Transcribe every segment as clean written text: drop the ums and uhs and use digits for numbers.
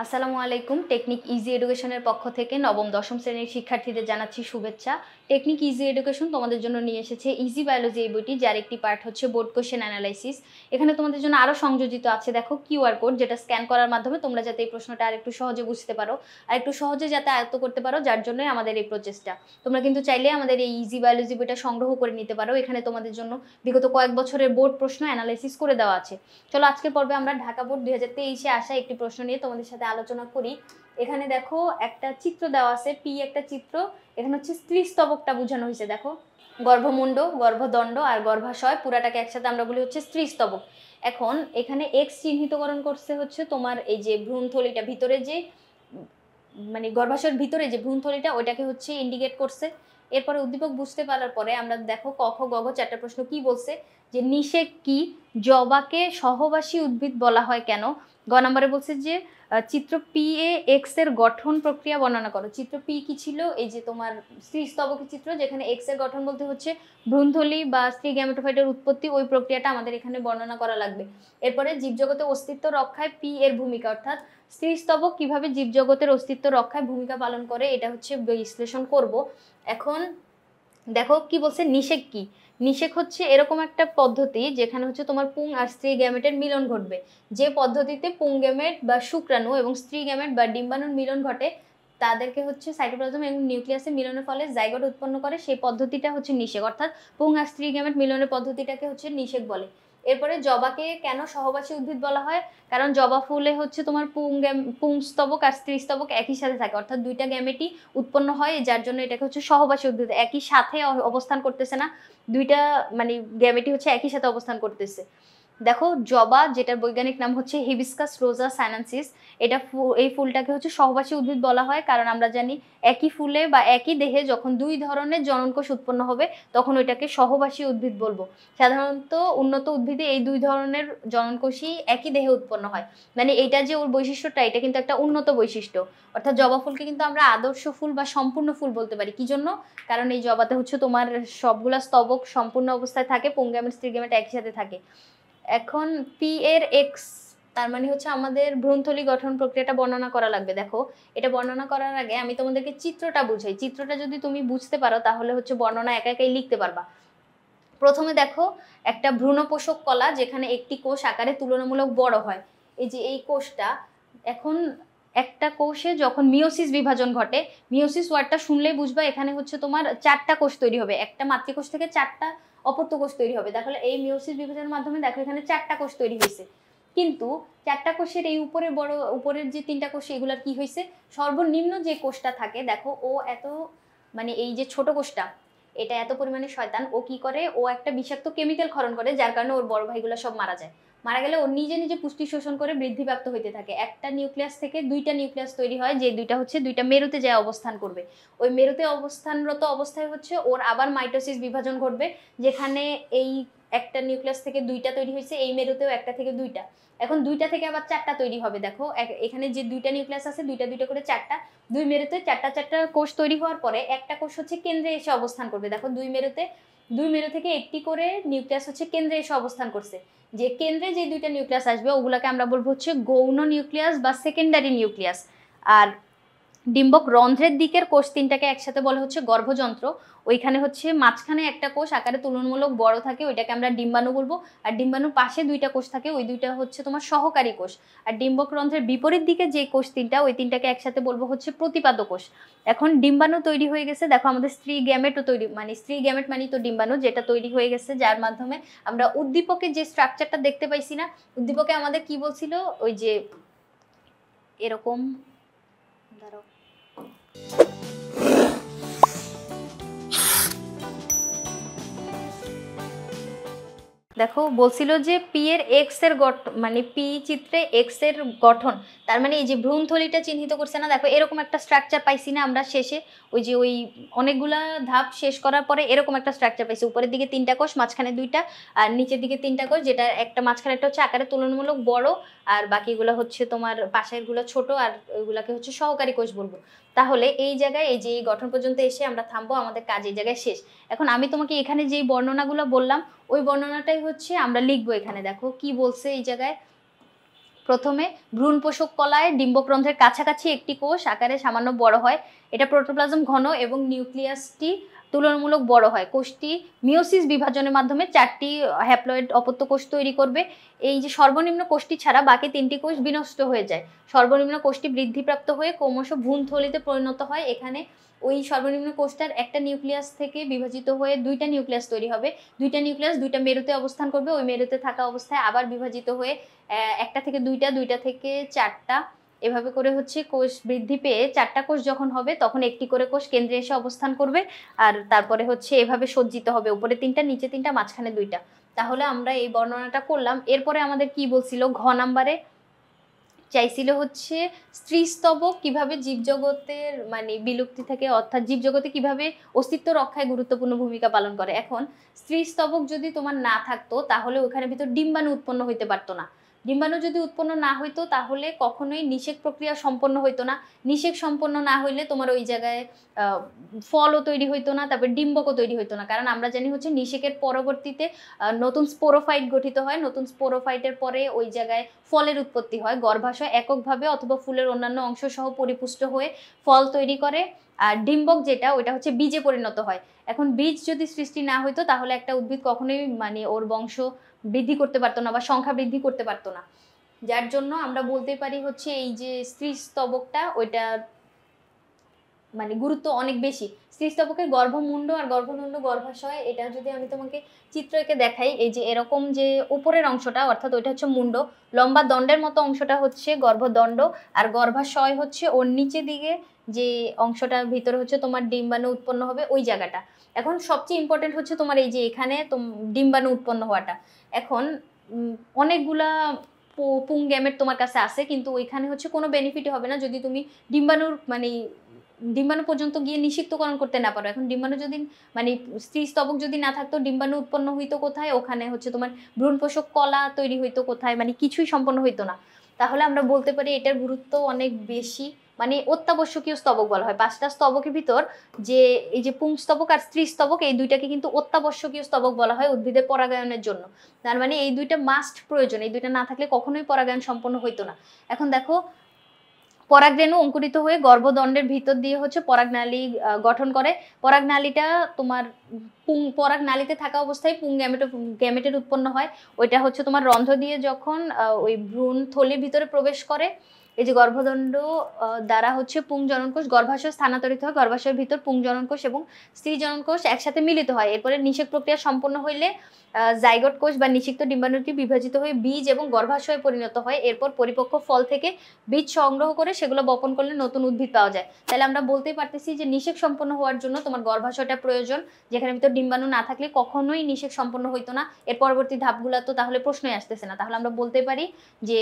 আসসালামু আলাইকুম। Technique easy এডুকেশনের পক্ষ থেকে নবম দশম শ্রেণীর শিক্ষার্থীদের জানাচ্ছি শুভেচ্ছা। টেকনিক ইজি এডুকেশন তোমাদের জন্য নিয়ে এসেছে ইজি বায়োলজি এই বইটি, যার একটি পার্ট হচ্ছে বোর্ড কোশ্চেন অ্যানালাইসিস। এখানে তোমাদের জন্য আরও সংযোজিত আছে দেখো কিউআর কোড, যেটা স্ক্যান করার মাধ্যমে তোমরা যাতে এই প্রশ্নটা আরেকটু সহজে বুঝতে পারো, আর একটু সহজে যাতে আয়ত্ত করতে পারো, যার জন্যই আমাদের এই প্রচেষ্টা। তোমরা কিন্তু চাইলে আমাদের এই ইজি বায়োলজি বইটা সংগ্রহ করে নিতে পারো। এখানে তোমাদের জন্য বিগত কয়েক বছরের বোর্ড প্রশ্ন অ্যানালাইসিস করে দেওয়া আছে। চলো আজকের পর্বে আমরা ঢাকা বোর্ড 2023-এ আসা একটি প্রশ্ন নিয়ে তোমাদের সাথে আলোচনা করি। এখানে দেখো একটা চিত্র দেওয়া আছে, পি একটা চিত্র। এখানে হচ্ছে স্ত্রীস্তবকটা বোঝানো হয়েছে। দেখো গর্ভমুণ্ড, গর্ভদণ্ড আর গর্ভাশয় পুরাটাকে একসাথে আমরা বলি হচ্ছে স্ত্রীস্তবক। এখন এখানে এক্স চিহ্নিতকরণ করছে হচ্ছে তোমার এই যে ভ্রূণথলিটা ভিতরে, যে মানে গর্ভাশয়ের ভিতরে যে ভ্রূণথলিটা, ওইটাকে হচ্ছে ইন্ডিকেট করছে। এরপরে উদ্দীপক বুঝতে পারার পরে আমরা দেখো ক খ গ ঘ চারটা প্রশ্ন কি বলছে, যে নিষেক কি, জবাকে সহবাসী উদ্ভিদ বলা হয় কেন। গ নম্বরে বলছে যে চিত্র পি এ এক্স এর গঠন প্রক্রিয়া বর্ণনা করো। চিত্র পি কি ছিল, এই যে তোমার স্ত্রীস্তবকের চিত্র, যেখানে এক্স এর গঠন বলতে হচ্ছে ভ্রূণথলি বা স্ত্রী গ্যামেটোফাইটের উৎপত্তি, ওই প্রক্রিয়াটা আমাদের এখানে বর্ণনা করা লাগবে। এরপরে জীবজগতের অস্তিত্ব রক্ষায় পি এর ভূমিকা, অর্থাৎ স্ত্রীস্তবক কিভাবে জীবজগতের অস্তিত্ব রক্ষায় ভূমিকা পালন করে, এটা হচ্ছে বিশ্লেষণ করব। এখন দেখো কি বলছে, নিষেক কি। নিষেক হচ্ছে এরকম একটা পদ্ধতি যেখানে হচ্ছে তোমার পুং আর স্ত্রী গ্যামেটের মিলন ঘটবে। যে পদ্ধতিতে পুং গ্যামেট বা শুক্রাণু এবং স্ত্রী গ্যামেট বা ডিম্বাণুর মিলন ঘটে, তাদেরকে হচ্ছে সাইটোপ্লাজম এবং নিউক্লিয়াসে মিলনের ফলে জাইগোট উৎপন্ন করে, সেই পদ্ধতিটা হচ্ছে নিষেক। অর্থাৎ পুং আর স্ত্রী গ্যামেট মিলনের পদ্ধতিটাকে হচ্ছে নিষেক বলে। এরপরে জবাকে কেন সহবাসী উদ্ভিদ বলা হয়, কারণ জবা ফুলে হচ্ছে তোমার পুংস্তবক আর স্ত্রীস্তবক একই সাথে থাকে, অর্থাৎ দুইটা গ্যামেটই উৎপন্ন হয়, যার জন্য এটাকে হচ্ছে সহবাসী উদ্ভিদ। একই সাথে অবস্থান করতেছে না, দুইটা মানে গ্যামেটই হচ্ছে একই সাথে অবস্থান করতেছে। দেখো জবা, যেটার বৈজ্ঞানিক নাম হচ্ছে হিবিস্কাস রোজা সাইনানসিস, এটা এই ফুলটাকে হচ্ছে সহবাসী উদ্ভিদ বলা হয়, কারণ আমরা জানি একই ফুলে বা একই দেহে যখন দুই ধরনের জননকোষ উৎপন্ন হবে তখন ওইটাকে সহবাসী উদ্ভিদ বলবো। সাধারণত উন্নত উদ্ভিদে এই দুই ধরনের জননকোষই একই দেহে উৎপন্ন হয়, মানে এইটা যে ওর বৈশিষ্ট্যটা, এটা কিন্তু একটা উন্নত বৈশিষ্ট্য। অর্থাৎ জবা ফুলকে কিন্তু আমরা আদর্শ ফুল বা সম্পূর্ণ ফুল বলতে পারি। কি জন্য? কারণ এই জবাতে হচ্ছে তোমার সবগুলা স্তবক সম্পূর্ণ অবস্থায় থাকে, পুংগ্যামেট স্ত্রীগ্যামেট একই সাথে থাকে। এখন পি এর এক্স, তার মানে হচ্ছে আমাদের ভ্রূণথলি গঠন প্রক্রিয়াটা বর্ণনা করা লাগবে। দেখো এটা বর্ণনা করার আগে আমি তোমাদেরকে চিত্রটা বুঝাই। চিত্রটা যদি তুমি বুঝতে পারো তাহলে হচ্ছে বর্ণনা একা একাই লিখতে পারবা। প্রথমে দেখো একটা ভ্রূণপোষক কলা, যেখানে একটি কোষ আকারে তুলনামূলক বড় হয়। এই যে এই কোষটা, এখন একটা কোষে যখন মিওসিস বিভাজন ঘটে, মিওসিস ওয়ার্ডটা শুনলেই বুঝবা এখানে হচ্ছে তোমার চারটা কোষ তৈরি হবে, একটা মাতৃকোষ থেকে চারটা অপত্য কোষ তৈরি হবে। তাহলে এই মিওসিস বিভাজনের মাধ্যমে দেখো এখানে চারটা কোষ তৈরি হয়েছে। কিন্তু চারটা কোষের এই উপরের যে তিনটা কোষ, এগুলার কি হয়েছে, সর্বনিম্ন যে কোষটা থাকে দেখো, ও এত মানে এই যে ছোট কোষটা, এটা এত পরিমাণে শয়তান, ও কি করে, ও একটা বিষাক্ত কেমিক্যাল ক্ষরণ করে, যার কারণে ওর বড় ভাইগুলো সব মারা যায়। মারা গেলে ও নিজে নিজে পুষ্টি শোষণ করে বৃদ্ধিপ্রাপ্ত হইতে থাকে। একটা নিউক্লিয়াস থেকে দুইটা নিউক্লিয়াস তৈরি হয়, যে দুইটা হচ্ছে দুইটা মেরুতে যায় অবস্থান করবে। ওই মেরুতে অবস্থানরত অবস্থায় হচ্ছে ওর আবার মাইটোসিস বিভাজন ঘটবে, যেখানে এই একটা নিউক্লিয়াস থেকে দুইটা তৈরি হয়েছে, এই মেরুতেও একটা থেকে দুইটা, এখন দুইটা থেকে আবার চারটা তৈরি হবে। দেখো এখানে যে দুইটা নিউক্লিয়াস আছে, দুইটা দুইটা করে চারটা, দুই মেরুতে চারটা চারটা কোষ তৈরি হওয়ার পরে একটা কোষ হচ্ছে কেন্দ্রে এসে অবস্থান করবে। দেখো দুই মেরু থেকে একটি করে নিউক্লিয়াস হচ্ছে কেন্দ্রে এসে অবস্থান করছে। যে কেন্দ্রে যে দুইটা নিউক্লিয়াস আসবে ওগুলাকে আমরা বলবো হচ্ছে গৌণ নিউক্লিয়াস বা সেকেন্ডারি নিউক্লিয়াস। আর ডিম্বক রন্ধ্রের দিকের কোষ তিনটাকে একসাথে বলা হচ্ছে গর্ভযন্ত্র। ওইখানে হচ্ছে মাঝখানে একটা কোষ আকারে তুলনামূলক বড় থাকে, ওইটাকে আমরা ডিম্বাণু বলবো। আর ডিম্বাণুর পাশে দুইটা কোষ থাকে, ওই দুইটা হচ্ছে তোমার সহকারী কোষ। আর ডিম্বক রন্ধ্রের বিপরীত দিকে যে কোষ তিনটা, ওই তিনটাকে একসাথে বলবো হচ্ছে প্রতিপাদ্য কোষ। এখন ডিম্বাণু তৈরি হয়ে গেছে, দেখো আমাদের স্ত্রী গ্যামেটও তৈরি, মানে স্ত্রী গ্যামেট মানে তো ডিম্বাণু, যেটা তৈরি হয়ে গেছে, যার মাধ্যমে আমরা উদ্দীপকের যে স্ট্রাকচারটা দেখতে পাইছি না, উদ্দীপকে আমাদের কি বলছিল, ওই যে এরকম, দাঁড়াও, দেখো বলছিল যে পি এর এক্স এর মানে পি চিত্রে এক্স এর গঠন, তার মানে এই যে ভ্রূণথলিটা চিহ্নিত করছে না, দেখো এরকম একটা স্ট্রাকচার পাইছি না আমরা শেষে, ওই যে ওই অনেকগুলা ধাপ শেষ করার পরে এরকম একটা স্ট্রাকচার পাইছি। উপরের দিকে তিনটা কোষ, মাঝখানে দুইটা, আর নিচের দিকে তিনটা কোষ, যেটা একটা মাঝখানে একটা হচ্ছে আকারে তুলনামূলক বড়, আর বাকিগুলো হচ্ছে তোমার পাশেরগুলো ছোট, আর ওইগুলাকে হচ্ছে সহকারী কোষ বলবো। তাহলে এই জায়গায় এই যে এই গঠন পর্যন্ত এসে আমরা থামবো, আমাদের কাজ এই জায়গায় শেষ। এখন আমি তোমাকে এখানে যেই বর্ণনাগুলো বললাম, ওই বর্ণনাটাই হচ্ছে আমরা লিখবো। এখানে দেখো কি বলছে এই জায়গায়, প্রথমে ভ্রূণ পোষক কলায় ডিম্বকরন্ধ্রের কাছাকাছি একটি কোষ আকারে সামান্য বড় হয়। এটা প্রোটোপ্লাজম ঘন এবং নিউক্লিয়াসটি তুলনামূলক বড় হয়। কোষটি মিওসিস বিভাজনের মাধ্যমে 4টি হ্যাপ্লয়েড অপত্য কোষ তৈরি করবে। এই যে সর্বনিম্ন কোষটি ছাড়া বাকি 3টি কোষ বিনষ্ট হয়ে যায়। সর্বনিম্ন কোষটি বৃদ্ধিপ্রাপ্ত হয়ে ক্রমশ ভ্রূণথলিতে পরিণত হয়। এখানে ওই সর্বনিম্ন কোষটার একটা নিউক্লিয়াস থেকে বিভাজিত হয়ে 2টা নিউক্লিয়াস তৈরি হবে। 2টা নিউক্লিয়াস 2টা মেরুতে অবস্থান করবে। ওই মেরুতে থাকা অবস্থায় আবার বিভাজিত হয়ে 1টা থেকে 2টা, 2টা থেকে 4টা, এভাবে করে হচ্ছে কোষ বৃদ্ধি পেয়ে 4টা কোষ যখন হবে তখন একটি করে কোষ কেন্দ্রে এসে অবস্থান করবে। আর তারপরে হচ্ছে এভাবে সজ্জিত হবে, উপরে 3টা, নিচে 3টা, মাঝখানে 2টা। তাহলে আমরা এই বর্ণনাটা করলাম। এরপরে আমাদের কি বলছিল, ঘ নাম্বারে চাইছিল হচ্ছে স্ত্রীস্তবক কিভাবে জীবজগতের মানে বিলুপ্তি থেকে, অর্থাৎ জীবজগতে কিভাবে অস্তিত্ব রক্ষায় গুরুত্বপূর্ণ ভূমিকা পালন করে। এখন স্ত্রীস্তবক যদি তোমার না থাকতো তাহলে ওখানে ভিতর ডিম্বাণু উৎপন্ন হইতে পারতো না। ডিম্বাণু যদি উৎপন্ন না হইতো তাহলে কখনোই নিষেক প্রক্রিয়া সম্পন্ন হইতো না। নিষেক সম্পন্ন না হইলে তোমার ওই জায়গায় ফলও তৈরি হইতো না, তারপর ডিম্বকও তৈরি হইতো না। কারণ আমরা জানি হচ্ছে নিষেকের পরবর্তীতে নতুন স্পোরোফাইট গঠিত হয়। নতুন স্পোরোফাইটের পরে ওই জায়গায় ফলের উৎপত্তি হয়। গর্ভাশয় এককভাবে অথবা ফুলের অন্যান্য অংশ সহ পরিপুষ্ট হয়ে ফল তৈরি করে। আর ডিম্বক যেটা, ওইটা হচ্ছে বীজে পরিণত হয়। এখন বীজ যদি সৃষ্টি না হইতো তাহলে একটা উদ্ভিদ কখনোই মানে ওর বংশ বৃদ্ধি করতে পারতো না বা সংখ্যা বৃদ্ধি করতে পারতো না। যার জন্য আমরা বলতে পারি হচ্ছে এই যে স্ত্রীস্তবকটা, ওইটা মানে গুরুত্ব অনেক বেশি। স্ত্রীস্তবকের গর্ভমুণ্ড আর গর্ভদণ্ড গর্ভাশয়, এটা যদি আমি তোমাকে চিত্র এঁকে দেখাই, এই যে এরকম যে উপরের অংশটা অর্থাৎ ওইটা হচ্ছে মুন্ড, লম্বা দণ্ডের মতো অংশটা হচ্ছে গর্ভদণ্ড, আর গর্ভাশয় হচ্ছে ওর নিচে দিকে যে অংশটার ভিতরে হচ্ছে তোমার ডিম্বাণু উৎপন্ন হবে ওই জায়গাটা। এখন সবচেয়ে ইম্পর্টেন্ট হচ্ছে তোমার এই যে এখানে ডিম্বাণু উৎপন্ন হওয়াটা। এখন অনেকগুলা পুং গ্যামেট তোমার কাছে আছে, কিন্তু ওইখানে হচ্ছে কোনো বেনিফিট হবে না যদি তুমি ডিম্বাণুর মানে ডিম্বাণু পর্যন্ত গিয়ে নিষিক্তকরণ করতে না পারো। এখন ডিম্বাণু যদি মানে স্ত্রীস্তবক যদি না থাকতো, ডিম্বাণু উৎপন্ন হইতো কোথায়? ওখানে হচ্ছে তোমার ভ্রূণপোষক কলা তৈরি হইতো কোথায়? মানে কিছুই সম্পন্ন হইতো না। তাহলে আমরা বলতে পারি এটার গুরুত্ব অনেক বেশি, মানে অত্যাবশ্যকীয় স্তবক বলা হয়। 5টা স্তবকের ভিতর যে এই যে পুংস্তবক আর স্ত্রীস্তবক, এই দুইটাকে কিন্তু অত্যাবশ্যকীয় স্তবক বলা হয় উদ্ভিদের পরাগায়নের জন্য। তার মানে এই দুইটা মাস্ট প্রয়োজন, এই দুইটা না থাকলে কখনোই পরাগায়ন সম্পন্ন হইতো না। এখন দেখো, পরাগরেণু অঙ্কুরিত হয়ে গর্ভদণ্ডের ভিতর দিয়ে হচ্ছে পরাগনালী গঠন করে। পরাগনালীটা তোমার পরাগনালীতে থাকা অবস্থায় পুং গ্যামেটের উৎপন্ন হয়। ওইটা হচ্ছে তোমার রন্ধ্র দিয়ে যখন ওই ভ্রূণ থলির ভিতরে প্রবেশ করে, এই যে গর্ভদণ্ড দ্বারা হচ্ছে পুং জননকোষ গর্ভাশয় স্থানান্তরিত হয়। গর্ভাশয়ের ভিতর পুং জননকোষ এবং স্ত্রী জননকোষ একসাথে মিলিত হয়। এরপরে নিষেক প্রক্রিয়া সম্পন্ন হইলে জাইগোট কোষ বা নিষিক্ত ডিম্বাণুটি বিভাজিত হয়ে বীজ এবং গর্ভাশয়ে পরিণত হয়। এরপর পরিপক্ক ফল থেকে বীজ সংগ্রহ করে সেগুলো বপন করলে নতুন উদ্ভিদ পাওয়া যায়। তাহলে আমরা বলতেই পারতেছি যে নিষেক সম্পন্ন হওয়ার জন্য তোমার গর্ভাশয়টা প্রয়োজন, যেখানে ভিতর ডিম্বাণু না থাকলে কখনোই নিষেক সম্পন্ন হইতো না। এর পরবর্তী ধাপগুলো তো তাহলে প্রশ্নই আসতেছে না। তাহলে আমরা বলতে পারি যে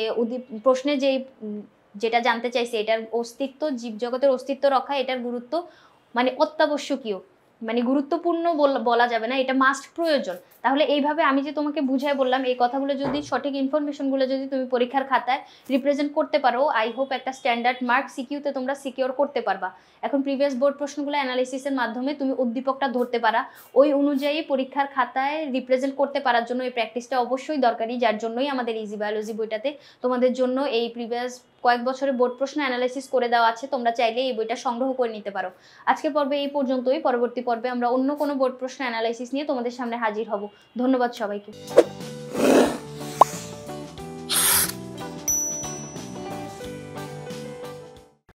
প্রশ্নে যেটা জানতে চাইছে, এটার অস্তিত্ব, জীবজগতের অস্তিত্ব রক্ষা, এটার গুরুত্ব মানে অত্যাবশ্যকীয়, মানে গুরুত্বপূর্ণ বলা যাবে না, এটা মাস্ট প্রয়োজন। তাহলে এইভাবে আমি যে তোমাকে বুঝাই বললাম, এই কথাগুলো যদি সঠিক ইনফরমেশনগুলো যদি তুমি পরীক্ষার খাতায় রিপ্রেজেন্ট করতে পারো, আই হোপ একটা স্ট্যান্ডার্ড মার্ক সিকিউতে তোমরা সিকিউর করতে পারবা। এখন প্রিভিয়াস বোর্ড প্রশ্নগুলো অ্যানালাইসিসের মাধ্যমে তুমি উদ্দীপকটা ধরতে পারা, ওই অনুযায়ী পরীক্ষার খাতায় রিপ্রেজেন্ট করতে পারার জন্য এই প্র্যাকটিসটা অবশ্যই দরকারি। যার জন্যই আমাদের ইজি বায়োলজি বইটাতে তোমাদের জন্য এই প্রিভিয়াস কয়েক বছরের বোর্ড প্রশ্ন অ্যানালাইসিস করে দেওয়া আছে। তোমরা চাইলে এই বইটা সংগ্রহ করে নিতে পারো। আজকের পর্বে এই পর্যন্তই। পরবর্তী পর্বে আমরা অন্য কোনো বোর্ড প্রশ্ন অ্যানালাইসিস নিয়ে তোমাদের সামনে হাজির হব। ধন্যবাদ সবাইকে।